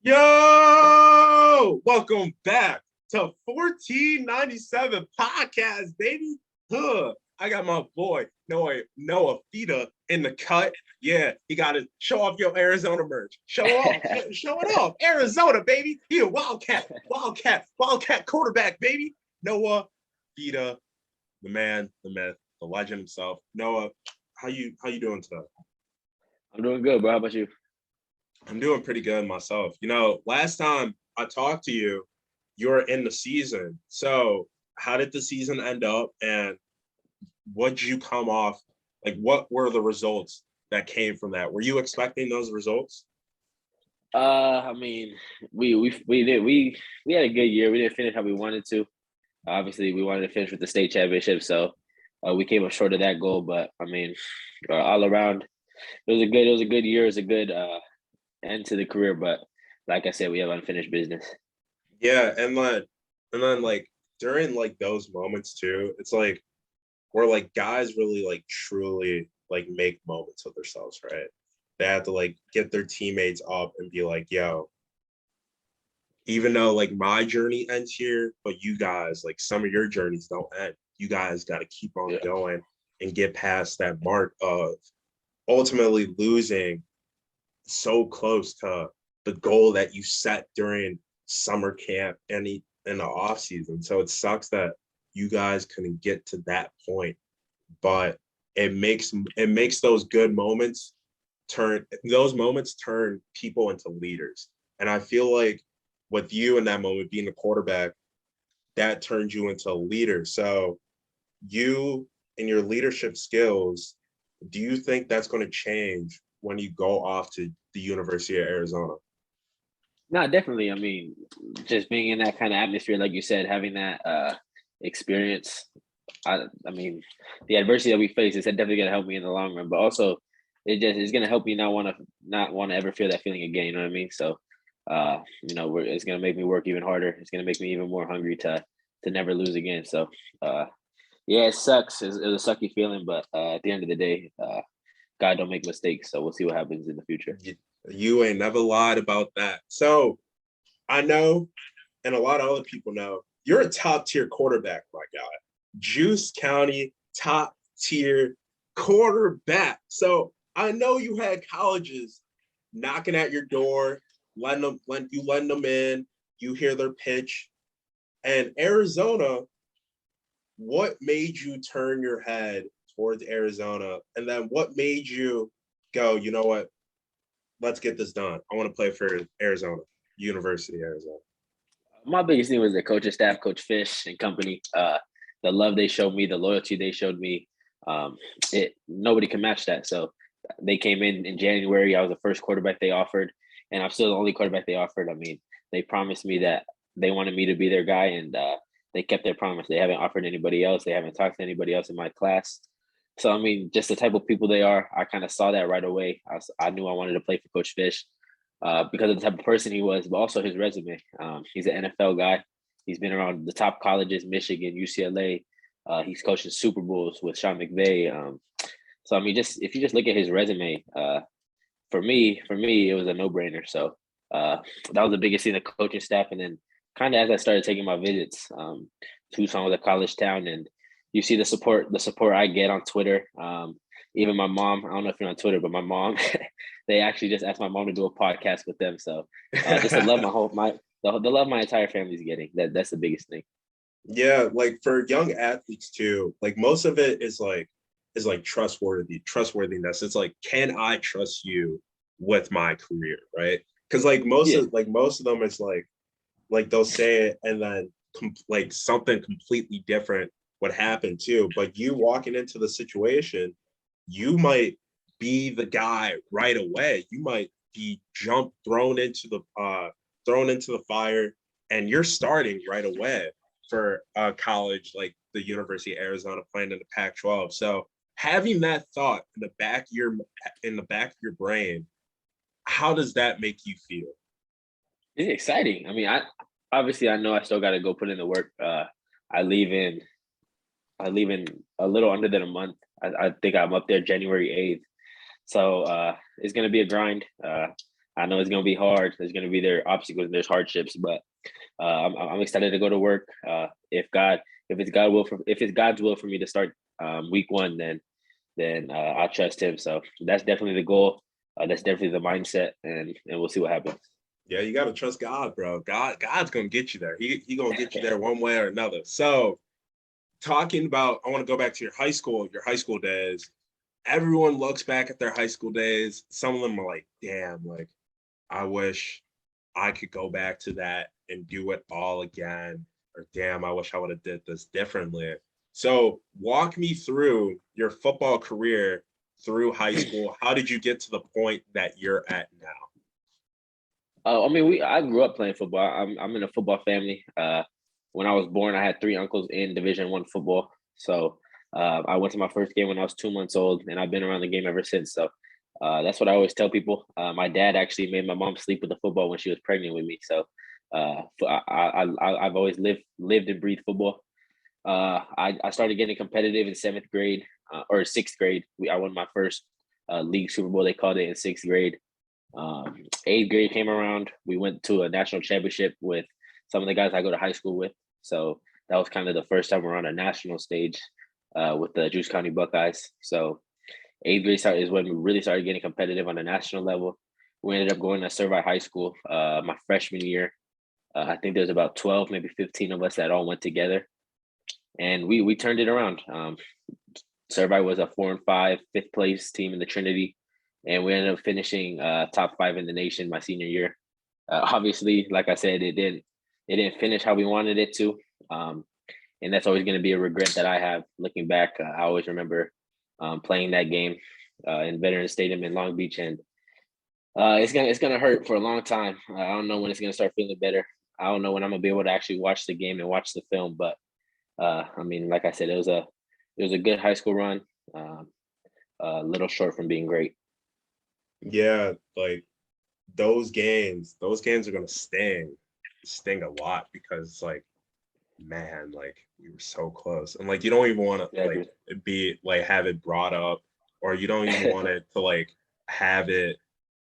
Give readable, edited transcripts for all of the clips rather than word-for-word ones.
Yo, welcome back to 1497 podcast, baby. I got my boy Noah Fifita in the cut. Yeah, he got to show off your Arizona merch. Show off, show it off. Arizona, baby. He a Wildcat quarterback, baby. Noah Fifita, the man, the myth, the legend himself. Noah, how you doing today? I'm doing good, bro. How about you? I'm doing pretty good myself. Last time I talked to you, you were in the season. So, how did the season end up, and what did you come off? Like, what were the results that came from that? Were you expecting those results? I mean, we had a good year. We didn't finish how we wanted to. Obviously, we wanted to finish with the state championship, so we came up short of that goal. But I mean, all around, it was a good year. It was a good end to the career. But like I said, we have unfinished business. Yeah, and then like during like those moments too, it's like where like guys really like truly like make moments of themselves, right? They have to like get their teammates up and be like, yo, even though like my journey ends here, but you guys, like some of your journeys don't end. You guys got to keep on Yeah, going and get past that mark of ultimately losing so close to the goal that you set during summer camp and in the off season. So it sucks that you guys couldn't get to that point, but it makes those moments turn people into leaders. And I feel like with you in that moment being the quarterback, that turned you into a leader. So you and your leadership skills, do you think that's going to change when you go off to the University of Arizona? no, definitely. I mean, just being in that kind of atmosphere, like you said, having that experience. I mean, the adversity that we face is definitely gonna help me in the long run, but also it's gonna help me not want to ever feel that feeling again. You know what I mean? So, it's gonna make me work even harder. It's gonna make me even more hungry to never lose again. So, uh, yeah, it sucks. It's a sucky feeling, but at the end of the day, God don't make mistakes. So we'll see what happens in the future. You ain't never lied about that. So I know, and a lot of other people know, you're a top tier quarterback, my guy. Juice County top tier quarterback. So I know you had colleges knocking at your door, letting them in. You hear their pitch, and Arizona. What made you turn your head towards Arizona, and then what made you go? You know what? Let's get this done. I want to play for Arizona, University of Arizona. My biggest thing was the coaching staff, Coach Fish and company. The love they showed me, the loyalty they showed me. It nobody can match that. So they came in January. I was the first quarterback they offered, and I'm still the only quarterback they offered. I mean, they promised me that they wanted me to be their guy, and they kept their promise. They haven't offered anybody else. They haven't talked to anybody else in my class. So I mean, just the type of people they are, I kind of saw that right away. I knew I wanted to play for Coach Fish because of the type of person he was, but also his resume. He's an NFL guy. He's been around the top colleges, Michigan, UCLA. He's coached in Super Bowls with Sean McVay. So I mean, just if you just look at his resume, for me, it was a no-brainer. So uh, that was the biggest thing, the coaching staff, and then kind of as I started taking my visits, Tucson was a college town, and you see the support I get on Twitter. Even my mom, I don't know if you're on Twitter, but my mom, they actually just asked my mom to do a podcast with them. So just the love the love my entire family's getting. That's the biggest thing. Yeah, like for young athletes too, like most of it is like trustworthiness. It's like, can I trust you with my career, right? Because Yeah, most of them, it's like they'll say it and then like something completely different would happen too. But you walking into the situation, you might be the guy right away. You might be jumped thrown into the fire, and you're starting right away for college like the University of Arizona playing in the Pac-12. So having that thought in the back of your brain, how does that make you feel? it's exciting. I mean, I know I still got to go put in the work. I leave in I leave in a little under than a month. I think I'm up there January 8th. So it's gonna be a grind. I know it's gonna be hard. There's gonna be their obstacles and there's hardships, but I'm excited to go to work. If it's God's will for me to start week one, then I'll trust Him. So that's definitely the goal. That's definitely the mindset, and we'll see what happens. Yeah, you gotta trust God, bro. God's gonna get you there. He gonna get you there one way or another. So talking about, I want to go back to your high school days. Everyone looks back at their high school days. Some of them are like, damn, like I wish I could go back to that and do it all again. Or damn, I wish I would have did this differently. So walk me through your football career through high school. How did you get to the point that you're at now? I grew up playing football. I'm in a football family. When I was born, I had three uncles in Division One football. So I went to my first game when I was 2 months old, and I've been around the game ever since. So that's what I always tell people. My dad actually made my mom sleep with the football when she was pregnant with me. So I've always lived and breathed football. I started getting competitive in seventh grade or sixth grade. I won my first league Super Bowl. They called it in sixth grade. Eighth grade came around. We went to a national championship with some of the guys I go to high school with. So that was kind of the first time we're on a national stage with the Juice County Buckeyes. So eighth grade is when we really started getting competitive on a national level. We ended up going to Servite High School my freshman year. I think there's about 12, maybe 15 of us that all went together, and we turned it around. Servite was a 4-5, fifth place team in the Trinity, and we ended up finishing top 5 in the nation my senior year. Obviously, like I said, it didn't finish how we wanted it to, and that's always going to be a regret that I have looking back. I always remember playing that game in Veterans Stadium in Long Beach, and it's gonna hurt for a long time. I don't know when it's gonna start feeling better. I don't know when I'm gonna be able to actually watch the game and watch the film, but like I said, it was a good high school run. Um, a little short from being great. Yeah, like those games are gonna sting a lot because it's like, man, like we were so close. And like you don't even want to Yeah, like be like have it brought up, or you don't even want it to like have it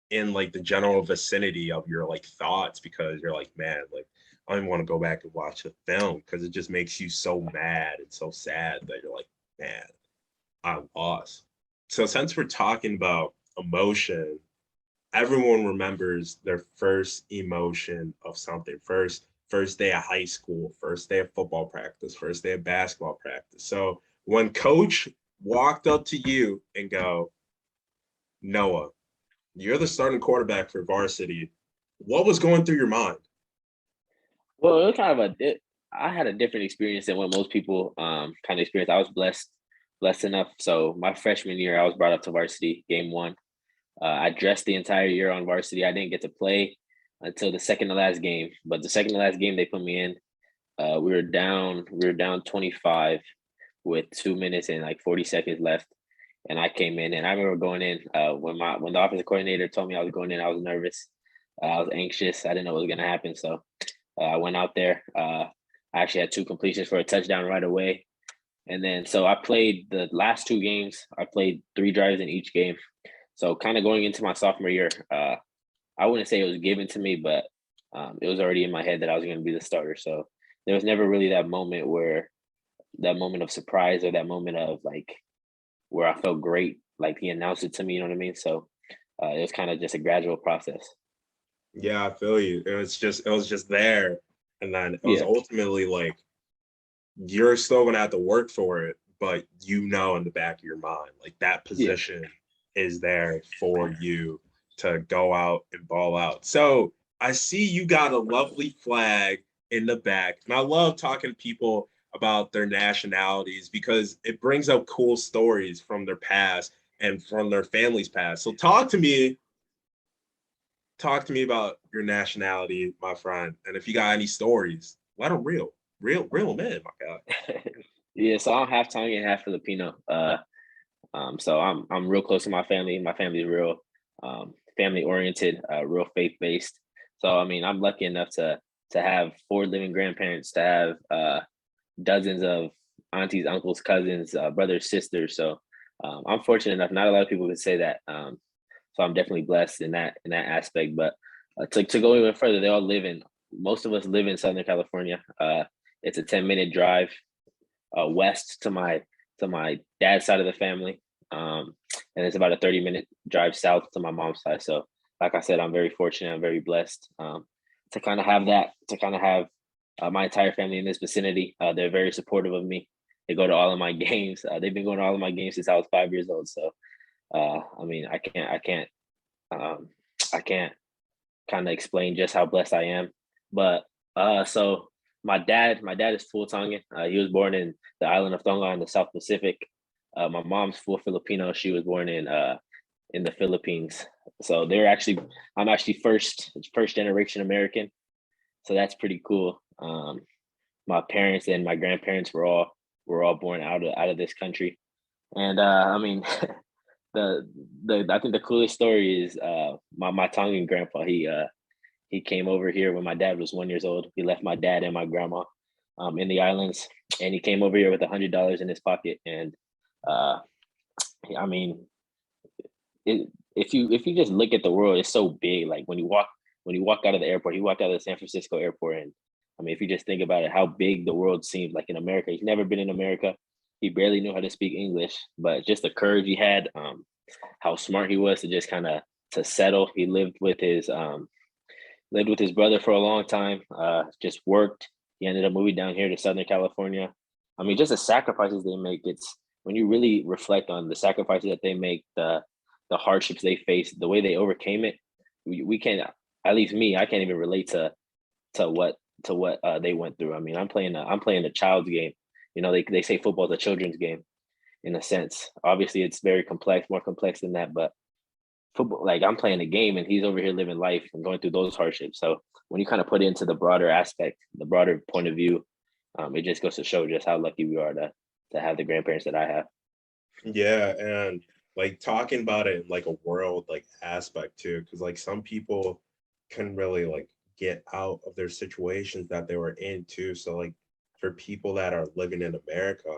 in like the general vicinity of your like thoughts because you're like, man, like I don't even want to go back and watch the film because it just makes you so mad and so sad that you're like, man, I lost. So since we're talking about emotion, everyone remembers their first emotion of something. First day of high school, first day of football practice, first day of basketball practice. So when coach walked up to you and go, Noah, you're the starting quarterback for varsity. What was going through your mind? Well, it was kind of I had a different experience than what most people kind of experience. I was blessed enough. So my freshman year, I was brought up to varsity game one. I dressed the entire year on varsity. I didn't get to play until the second to last game, but the second to last game they put me in. We were down 25 with 2 minutes and like 40 seconds left, and I came in and I remember going in when the offensive coordinator told me I was going in. I was nervous. I was anxious. I didn't know what was going to happen, so I went out there. I actually had two completions for a touchdown right away, and then so I played the last two games. I played 3 drives in each game. So kind of going into my sophomore year, I wouldn't say it was given to me, but it was already in my head that I was going to be the starter. So there was never really that moment of surprise or that moment of like where I felt great, like he announced it to me. You know what I mean? So it was kind of just a gradual process. Yeah, I feel you. It was just there. And then it was Yeah, ultimately like you're still gonna have to work for it, but you know in the back of your mind, like that yeah. position is there for you to go out and ball out. So I see you got a lovely flag in the back. And I love talking to people about their nationalities because it brings up cool stories from their past and from their family's past. So talk to me about your nationality, my friend. And if you got any stories, let them real men, my God. Yeah, so I'm half Tongan, half Filipino. So I'm real close to my family. My family's real family oriented, real faith based. So I mean, I'm lucky enough to have 4 living grandparents, to have dozens of aunties, uncles, cousins, brothers, sisters. So I'm fortunate enough. Not a lot of people would say that. So I'm definitely blessed in that aspect. But to go even further, most of us live in Southern California. It's a 10-minute drive west to my dad's side of the family, and it's about a 30-minute drive south to my mom's side. So, like I said, I'm very fortunate. I'm very blessed to kind of have that. To kind of have my entire family in this vicinity. They're very supportive of me. They go to all of my games. They've been going to all of my games since I was 5 years old. So, I mean, um, I can't kind of explain just how blessed I am. But so my dad is full Tongan. He was born in the island of Tonga in the South Pacific. My mom's full Filipino. She was born in the Philippines. So I'm actually first generation American. So that's pretty cool. My parents and my grandparents were all born out of this country. And I mean, the I think the coolest story is my Tongan grandpa. He came over here when my dad was 1 years old. He left my dad and my grandma in the islands, and he came over here with $100 in his pocket. And uh, I mean, if you just look at the world, it's so big. Like when you walk out of the airport, he walked out of the San Francisco airport, and I mean, if you just think about it, how big the world seems. Like in America, he's never been in America. He barely knew how to speak English, but just the courage he had, how smart he was to just kind of to settle. He lived with his brother for a long time. Just worked. He ended up moving down here to Southern California. I mean, just the sacrifices they make. It's when you really reflect on the sacrifices that they make, the hardships they face, the way they overcame it. We can't. At least me, I can't even relate to what they went through. I mean, I'm playing a child's game. You know, they say football is a children's game in a sense. Obviously, it's very complex, more complex than that. But football, like I'm playing a game, and he's over here living life and going through those hardships. So when you kind of put it into the broader aspect, the broader point of view, it just goes to show just how lucky we are to have the grandparents that I have. Yeah, and like talking about it in like a world like aspect too, because like some people can really like get out of their situations that they were in too. So like for people that are living in America,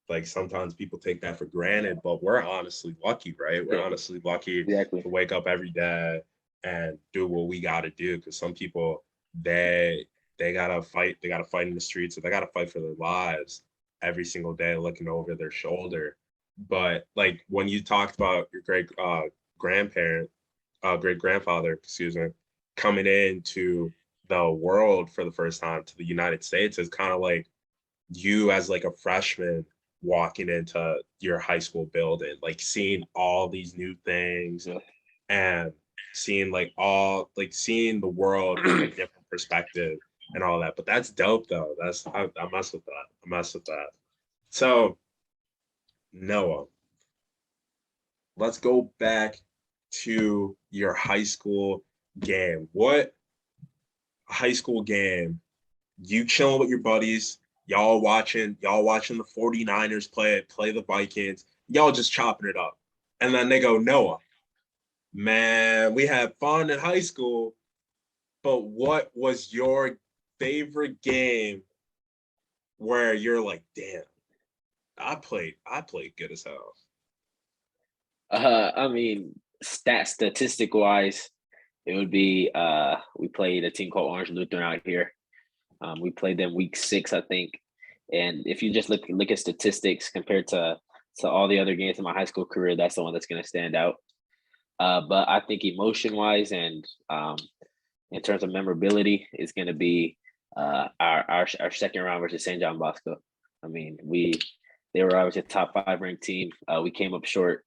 like sometimes people take that for granted, but we're honestly lucky, right? We're Yeah, honestly lucky exactly. to wake up every day and do what we got to do. Because some people they they gotta fight in the streets, or they gotta fight for their lives every single day, looking over their shoulder. But like when you talked about your grandparent, great grandfather, excuse me, coming into the world for the first time to the United States, is kind of like you as like a freshman walking into your high school building, like seeing all these new things Yeah. and seeing the world from a different perspective and all that. But that's dope though. I mess with that. I mess with that. So Noah, let's go back to your high school game. What high school game you chilling with your buddies, y'all watching the 49ers play the Vikings, y'all just chopping it up. And then they go, Noah, man, we had fun in high school, but what was your favorite game where you're like, damn, I played good as hell. I mean, statistic wise, it would be we played a team called Orange Lutheran out here. We played them week 6, I think. And if you just look at statistics compared to all the other games in my high school career, that's the one that's going to stand out. But I think emotion wise and in terms of memorability, is going to be our second round versus St. John Bosco. I mean, they were obviously a top 5 ranked team. We came up short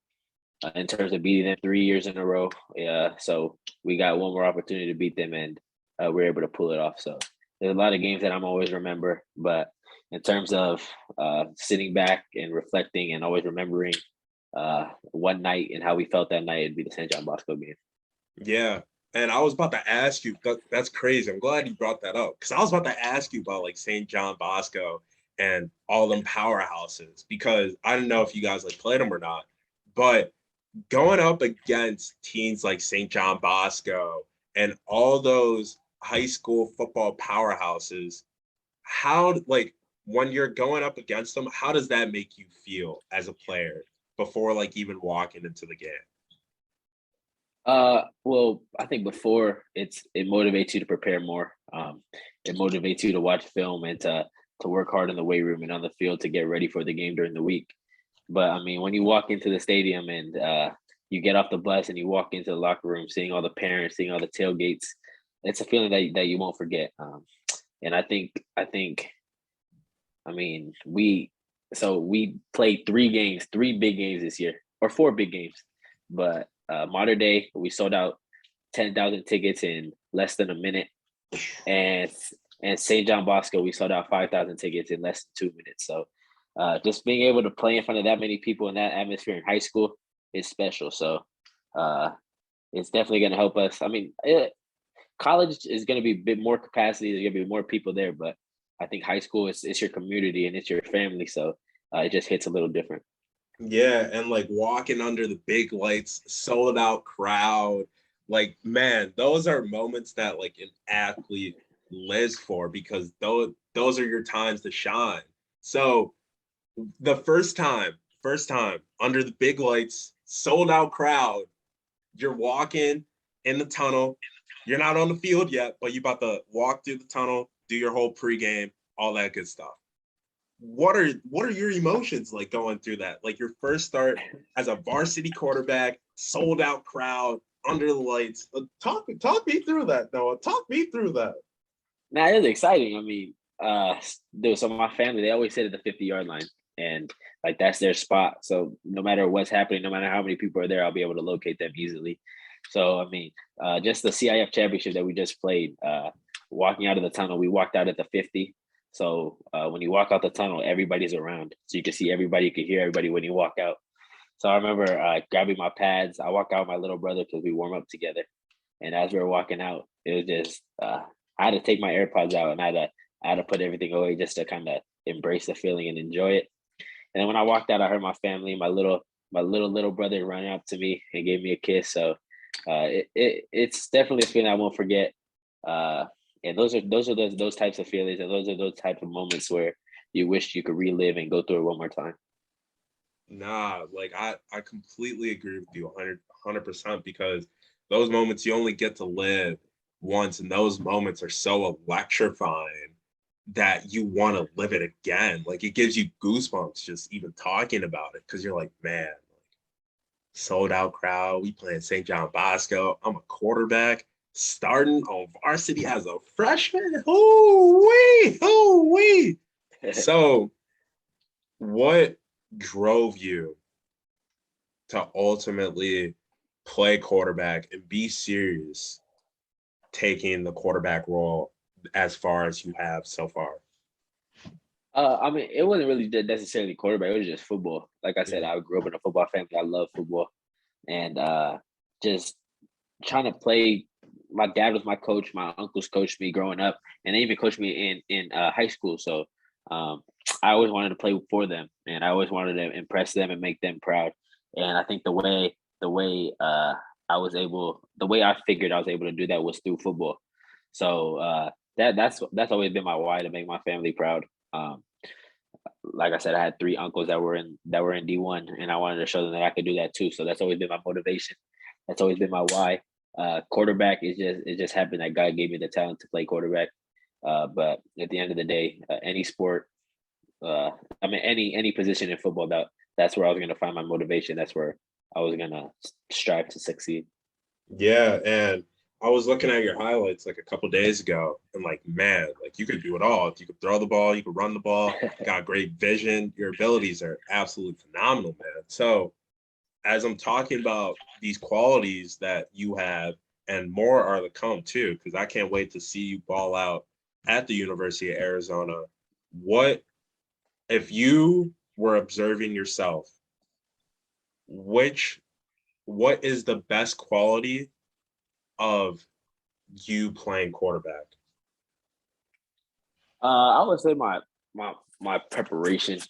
in terms of beating them 3 years in a row. Yeah, so we got one more opportunity to beat them, and we were able to pull it off. So there's a lot of games that I'm always remember, but in terms of sitting back and reflecting and always remembering one night and how we felt that night, it'd be the St. John Bosco game. Yeah. And I was about to ask you, that's crazy. I'm glad you brought that up, because I was about to ask you about like St. John Bosco and all them powerhouses, because I didn't know if you guys like played them or not. But going up against teams like St. John Bosco and all those high school football powerhouses, how like when you're going up against them, how does that make you feel as a player before like even walking into the game? Well, I think before it motivates you to prepare more. It motivates you to watch film and to work hard in the weight room and on the field to get ready for the game during the week. But I mean, when you walk into the stadium and you get off the bus and you walk into the locker room, seeing all the parents, seeing all the tailgates, it's a feeling that you won't forget. And I mean, we played 3 games, 3 big games this year, or 4 big games. But modern day, we sold out 10,000 tickets in less than a minute, and St. John Bosco, we sold out 5,000 tickets in less than 2 minutes. So just being able to play in front of that many people in that atmosphere in high school is special. So uh, it's definitely going to help us. I mean, college is going to be a bit more capacity. There's going to be more people there, but I think high school is it's your community and it's your family. So it just hits a little different. Yeah, and like walking under the big lights, sold out crowd. Like, man, those are moments that like an athlete lives for because those are your times to shine. So the first time under the big lights, sold out crowd, you're walking in the tunnel. You're not on the field yet, but you're about to walk through the tunnel, do your whole pregame, all that good stuff. What are your emotions like going through that? Like your first start as a varsity quarterback, sold out crowd, under the lights. Talk me through that, Noah. Talk me through that. Now it was exciting. I mean, there was some of my family. They always sit at the 50-yard line, and like that's their spot. So no matter what's happening, no matter how many people are there, I'll be able to locate them easily. So I mean, just the CIF championship that we just played. Walking out of the tunnel, we walked out at the 50. So when you walk out the tunnel, everybody's around, so you can see everybody, you can hear everybody when you walk out. So I remember grabbing my pads. I walk out with my little brother because we warm up together. And as we were walking out, it was just I had to take my AirPods out and I had to put everything away just to kind of embrace the feeling and enjoy it. And then when I walked out, I heard my family, my little brother running up to me and gave me a kiss. So it's definitely a feeling I won't forget. Uh, and those types of feelings, and those are those types of moments where you wish you could relive and go through it one more time. Nah, like I completely agree with you 100% because those moments you only get to live once, and those moments are so electrifying that you want to live it again. Like it gives you goosebumps just even talking about it because you're like, man, sold out crowd. We playing St. John Bosco. I'm a quarterback starting on varsity as a freshman. Oh wee. So, what drove you to ultimately play quarterback and be serious taking the quarterback role as far as you have so far? I mean, it wasn't really necessarily quarterback. It was just football. Like I said, Mm. I grew up in a football family. I love football, and just trying to play. My dad was my coach. My uncles coached me growing up, and they even coached me in high school. So um, I always wanted to play for them, and I always wanted to impress them and make them proud. And I think the way the way I figured I was able to do that was through football. So that's always been my why, to make my family proud. Um, like I said, I had 3 uncles that were in D1, and I wanted to show them that I could do that too. So that's always been my motivation. That's always been my why. Quarterback is just it just happened that God gave me the talent to play quarterback. But at the end of the day, any sport, uh, I mean any position in football, that's where I was going to find my motivation. That's where I was going to strive to succeed. Yeah, and I was looking at your highlights like a couple days ago, and like, man, like you could do it all. You could throw the ball, you could run the ball, got great vision. Your abilities are absolutely phenomenal, man. So, as I'm talking about these qualities that you have, and more are to come too, because I can't wait to see you ball out at the University of Arizona. What if you were observing yourself? Which what is the best quality of you playing quarterback? I would say my preparation.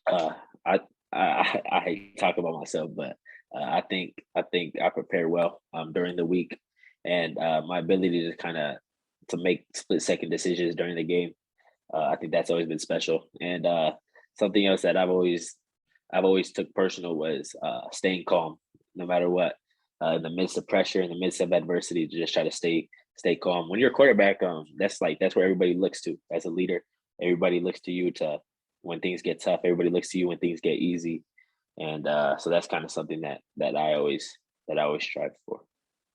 Uh, I, I hate to talk about myself, but I think I prepare well during the week, and my ability to kind of to make split second decisions during the game. I think that's always been special. And something else that I've always took personal was staying calm no matter what. in the midst of pressure, in the midst of adversity, to just try to stay calm. When you're a quarterback, that's where everybody looks to as a leader. Everybody looks to you to when things get tough. Everybody looks to you when things get easy, and so that's kind of something that I always strive for.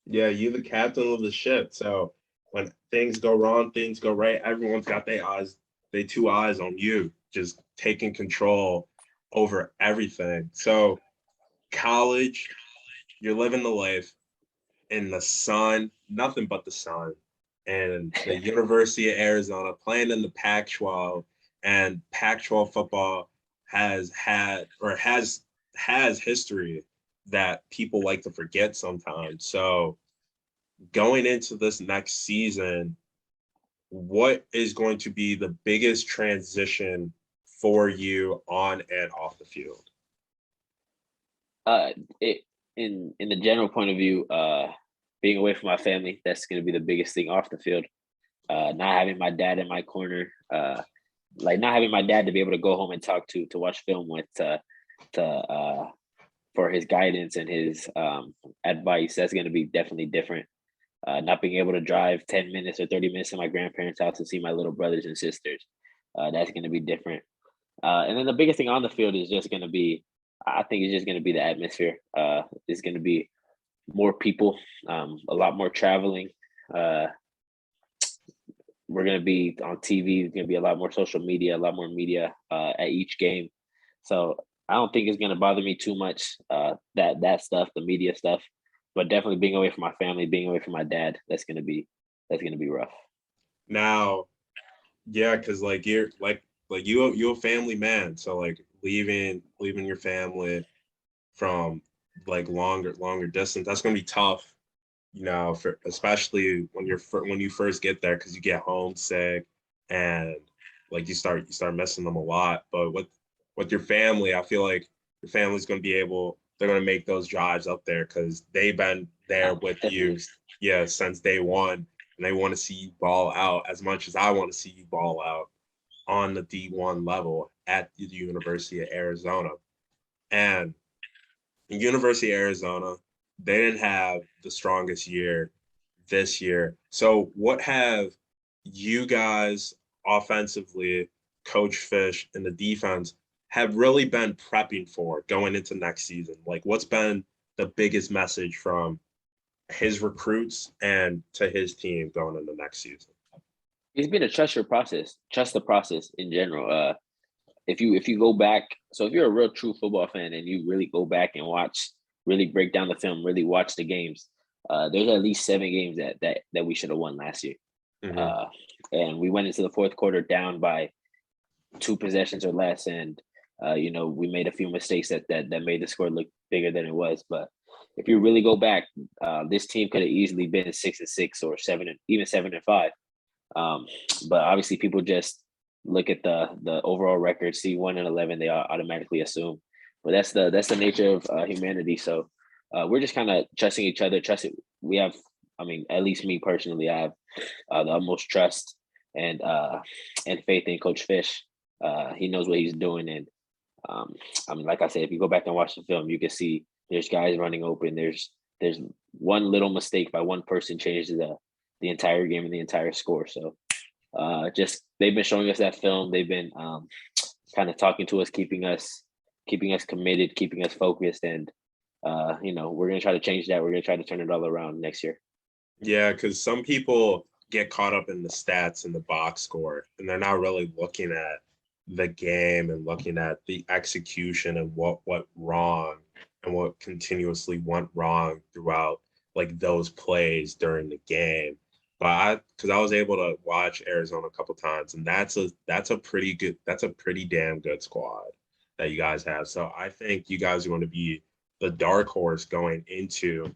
Yeah, you're the captain of the ship. So when things go wrong, things go right, everyone's got they two eyes on you, just taking control over everything. So college, you're living the life in the sun, nothing but the sun, and the University of Arizona playing in the Pac-12, and Pac-12 football has history that people like to forget sometimes. So going into this next season, what is going to be the biggest transition for you on and off the field? It in the general point of view, being away from my family, that's going to be the biggest thing off the field. Not having my dad in my corner, like not having my dad to be able to go home and talk to watch film with, to for his guidance and his advice. That's going to be definitely different. Not being able to drive 10 minutes or 30 minutes to my grandparents' house to see my little brothers and sisters. That's going to be different. And then the biggest thing on the field is just going to be, I think it's just going to be the atmosphere. It's going to be more people, a lot more traveling. We're going to be on TV. There's going to be a lot more social media, a lot more media at each game. So I don't think it's going to bother me too much, that stuff, the media stuff. But definitely being away from my family, being away from my dad, that's going to be rough. Now, yeah, because you're a family man, so like leaving your family from like longer distance, that's gonna be tough, for especially when you first get there, because you get homesick, and like you start missing them a lot. But with your family, I feel like your family's gonna be able, they're gonna make those drives up there because they've been there with you, Definitely. yeah, since day one, and they want to see you ball out as much as I want to see you ball out on the D1 level at the University of Arizona. And the University of Arizona, they didn't have the strongest year this year. So what have you guys offensively, Coach Fish and the defense, have really been prepping for going into next season? Like what's been the biggest message from his recruits and to his team going into next season? It's been a trust the process in general. If you go back, so if you're a real true football fan and you really go back and watch, really break down the film, really watch the games, there's at least 7 games that we should have won last year. Mm-hmm. Uh, and we went into the fourth quarter down by 2 possessions or less, and we made a few mistakes that made the score look bigger than it was. But if you really go back, this team could have easily been 6-6 or 7-5. But obviously, people just look at the overall record, see 1-11, they automatically assume. But that's the nature of humanity. So we're just kind of trusting each other. We have, I mean, at least me personally, I have the utmost trust and faith in Coach Fish. He knows what he's doing, and I mean, like I said, if you go back and watch the film, you can see there's guys running open. There's one little mistake by one person changes the entire game and the entire score. So just they've been showing us that film. They've been kind of talking to us, keeping us committed, keeping us focused, and we're gonna try to change that. We're gonna try to turn it all around next year. Yeah, because some people get caught up in the stats and the box score, and they're not really looking at the game and looking at the execution and what went wrong and what continuously went wrong throughout like those plays during the game. But because I was able to watch Arizona a couple times, and that's a pretty damn good squad that you guys have. So I think you guys are going to be the dark horse going into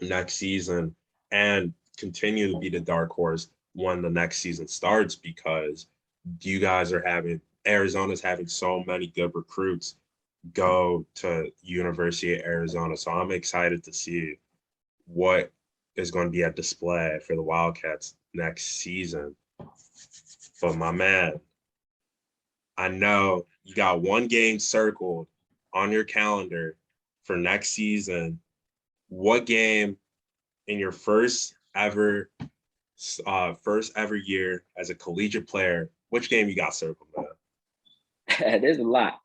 next season and continue to be the dark horse when the next season starts, because you guys are having Arizona's having so many good recruits go to University of Arizona. So I'm excited to see what is going to be at display for the Wildcats next season. But my man, I know you got one game circled on your calendar for next season, what game in your first ever year as a collegiate player, which game you got circled, man? There's a lot.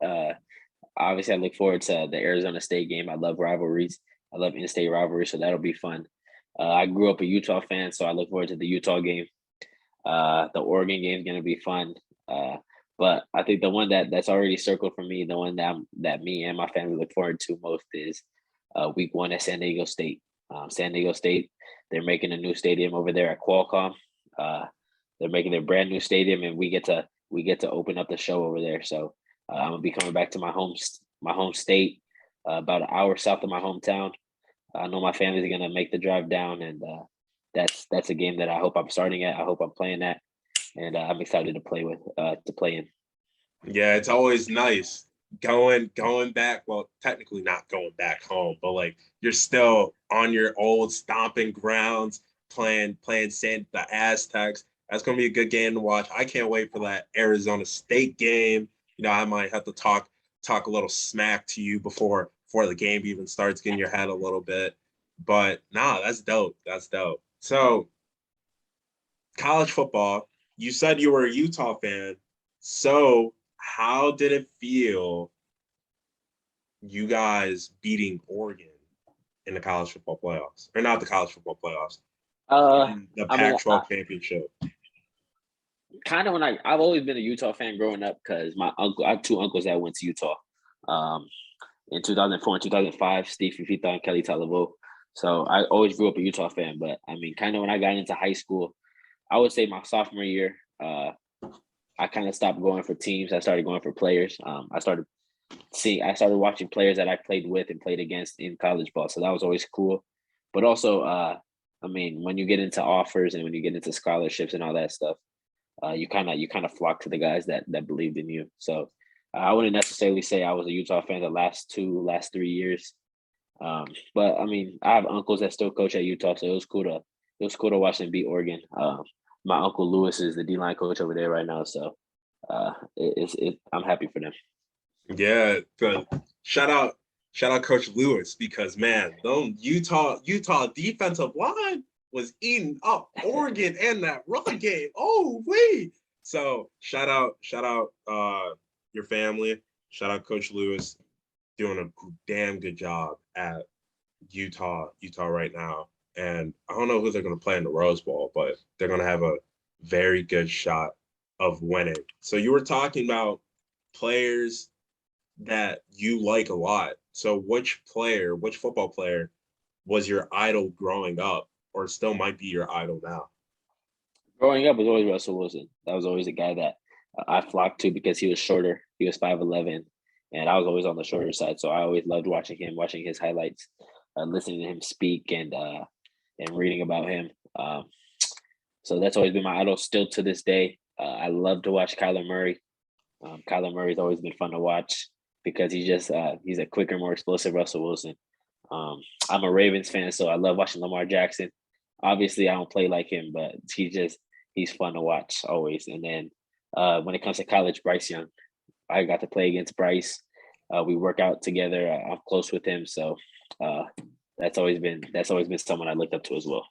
Obviously, I look forward to the Arizona State game. I love rivalries. I love in-state rivalries, so that'll be fun. I grew up a Utah fan, so I look forward to the Utah game. The Oregon game is going to be fun. But I think the one that's already circled for me, the one that me and my family look forward to most is week one at San Diego State. San Diego State, they're making a new stadium over there at Qualcomm. Uh, they're making their brand new stadium, and we get to open up the show over there. So I'm gonna be coming back to my home state, about an hour south of my hometown. I know my family's gonna make the drive down, and that's a game that I hope I'm starting at. I hope I'm playing at, and I'm excited to play in. Yeah, it's always nice going back. Well, technically not going back home, but like you're still on your old stomping grounds, playing the Aztecs. That's gonna be a good game to watch. I can't wait for that Arizona State game. I might have to talk a little smack to you before the game even starts, getting your head a little bit. But nah, that's dope. That's dope. So college football. You said you were a Utah fan. So how did it feel you guys beating Oregon in the college football playoffs? Or not the college football playoffs, Uh, in the I mean, Pac-12 championship? kind of I've always been a Utah fan growing up because I have two uncles that went to Utah. Um, in 2004 and 2005, Steve Fifita and Kelly Talavo. So I always grew up a Utah fan. But I mean, kind of when I got into high school, I would say my sophomore year, I kind of stopped going for teams. I started going for players. I started watching players that I played with and played against in college ball. So that was always cool. But also, I mean, when you get into offers and when you get into scholarships and all that stuff, you kind of flock to the guys that believed in you. So I wouldn't necessarily say I was a Utah fan the last 3 years. But I mean, I have uncles that still coach at Utah, so it was cool to watch them beat Oregon. My uncle Lewis is the D line coach over there right now, so I'm happy for them. Yeah, good. Shout out, shout out Coach Lewis, because man, those Utah defensive line was eating up Oregon and that run game. Oh wait. So shout out your family. Shout out Coach Lewis, doing a damn good job at Utah right now. And I don't know who they're gonna play in the Rose Bowl, but they're gonna have a very good shot of winning. So you were talking about players that you like a lot. So which football player was your idol growing up, or still might be your idol now? Growing up was always Russell Wilson. That was always the guy that I flocked to because he was shorter. He was 5'11", and I was always on the shorter side. So I always loved watching him, watching his highlights, listening to him speak, and reading about him. So that's always been my idol still to this day. I love to watch Kyler Murray. Kyler Murray's always been fun to watch because he's a quicker, more explosive Russell Wilson. Um, I'm a Ravens fan, so I love watching Lamar Jackson. Obviously, I don't play like him, but he's fun to watch always. And then when it comes to college, Bryce Young, I got to play against Bryce. We work out together. I'm close with him, so uh, that's always been someone I looked up to as well.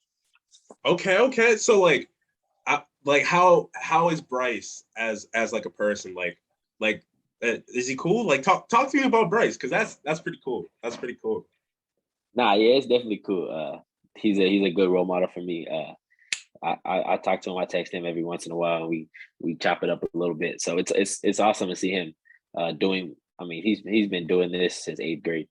Okay. So like how is Bryce as like a person? Is he cool? Like talk to me about Bryce, because that's pretty cool. That's pretty cool. Nah, yeah, it's definitely cool. He's a good role model for me. I talk to him. I text him every once in a while, and we chop it up a little bit. So it's awesome to see him doing. I mean, he's been doing this since eighth grade.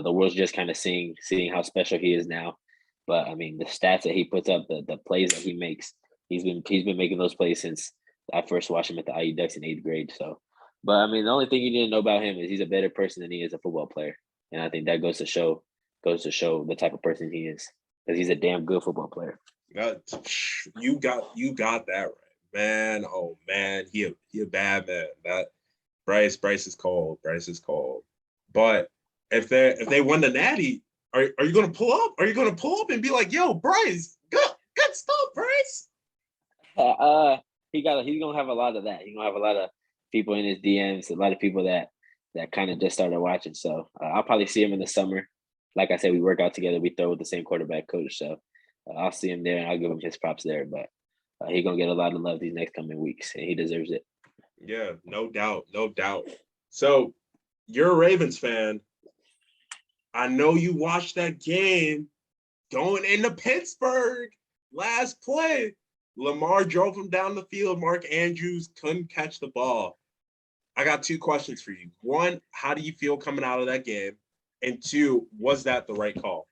The world's just kind of seeing how special he is now. But I mean, the stats that he puts up, the plays that he makes, he's been making those plays since I first watched him at the IU Ducks in eighth grade. So, but I mean, the only thing you need to know about him is he's a better person than he is a football player, and I think that goes to show the type of person he is because he's a damn good football player. That, you got that right, man. Oh man, he a bad man. That Bryce is cold. Bryce is cold. But if they win the Natty, are you gonna pull up? Are you gonna pull up and be like, yo, Bryce, good stuff, Bryce? Uh, he's gonna have a lot of that. He's gonna have a lot of people in his DMs, a lot of people that kind of just started watching. So I'll probably see him in the summer. like I said, we work out together. We throw with the same quarterback coach. So I'll see him there, and I'll give him his props there. But he's going to get a lot of love these next coming weeks, and he deserves it. Yeah, no doubt. No doubt. So you're a Ravens fan. I know you watched that game going into Pittsburgh last play. Lamar drove him down the field. Mark Andrews couldn't catch the ball. I got two questions for you. One, how do you feel coming out of that game? And two, was that the right call?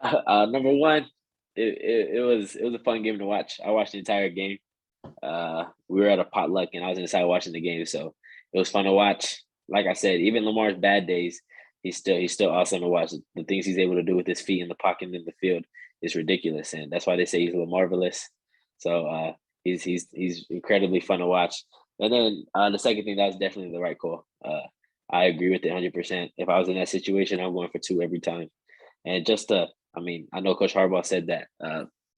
Number one, it was a fun game to watch. I watched the entire game. We were at a potluck, and I was inside watching the game, so it was fun to watch. Like I said, even Lamar's bad days, he's still awesome to watch. The things he's able to do with his feet in the pocket and in the field is ridiculous, and that's why they say he's Lamarvelous. So he's incredibly fun to watch. And then the second thing, that was definitely the right call. I agree with it 100%. If I was in that situation, I'm going for 2 every time. And I mean, I know Coach Harbaugh said that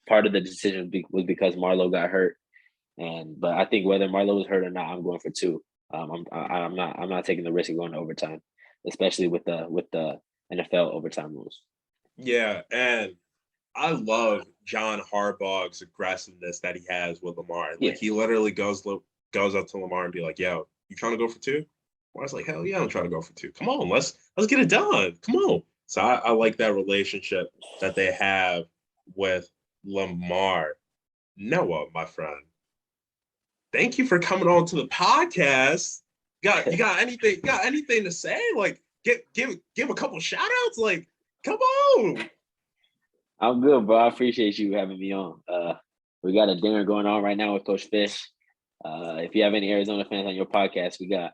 part of the decision was because Marlowe got hurt, but I think whether Marlowe was hurt or not, I'm going for 2. I'm not taking the risk of going to overtime, especially with the NFL overtime rules. Yeah, and I love John Harbaugh's aggressiveness that he has with Lamar. Like he literally goes up to Lamar and be like, "Yo, you trying to go for 2?" Lamar's like, "Hell yeah, I'm trying to go for 2. Come on, let's get it done. Come on." So I like that relationship that they have with Lamar. Noah, my friend, thank you for coming on to the podcast. You got anything to say? Like give a couple shout outs? Like, come on. I'm good, bro. I appreciate you having me on. We got a dinner going on right now with Coach Fish. If you have any Arizona fans on your podcast, we got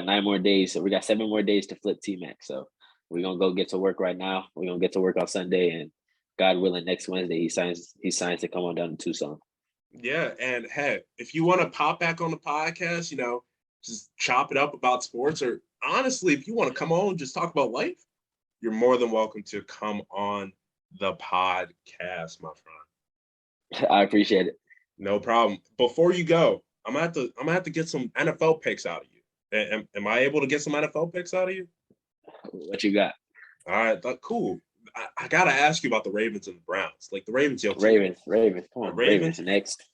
9 more days. So we got 7 more days to flip T-Mac. So we're gonna go get to work right now. We're gonna get to work on Sunday, and God willing, next Wednesday he signs to come on down to Tucson. Yeah, and hey, if you want to pop back on the podcast, just chop it up about sports, or honestly, if you want to come on and just talk about life, you're more than welcome to come on the podcast, my friend. I appreciate it. No problem. Before you go, I'm gonna have to get some NFL picks out of you. Am I able to get some NFL picks out of you? What you got? All right, cool. I gotta ask you about the Ravens and the Browns. Like the Ravens, Ravens. Come on, Ravens next.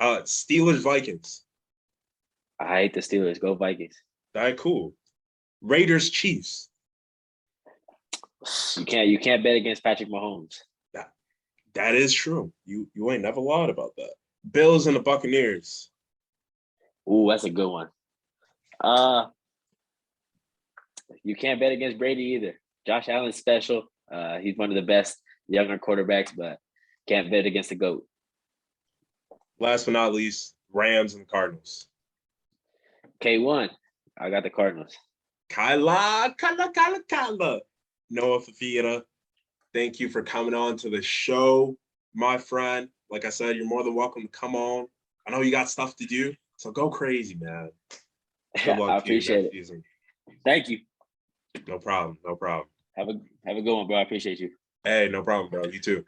Steelers, Vikings. I hate the Steelers. Go Vikings. All right, cool. Raiders, Chiefs. You can't bet against Patrick Mahomes. That is true. You ain't never lied about that. Bills and the Buccaneers. Ooh, that's a good one. You can't bet against Brady either. Josh Allen's special. He's one of the best younger quarterbacks, but can't bet against the GOAT. Last but not least, Rams and Cardinals. K1. I got the Cardinals. Kyla. Noah Fifita, thank you for coming on to the show, my friend. Like I said, you're more than welcome to come on. I know you got stuff to do, so go crazy, man. Good luck I appreciate it. Season. Thank you. No problem. Have a good one, bro. I appreciate you. Hey, no problem, bro. You too.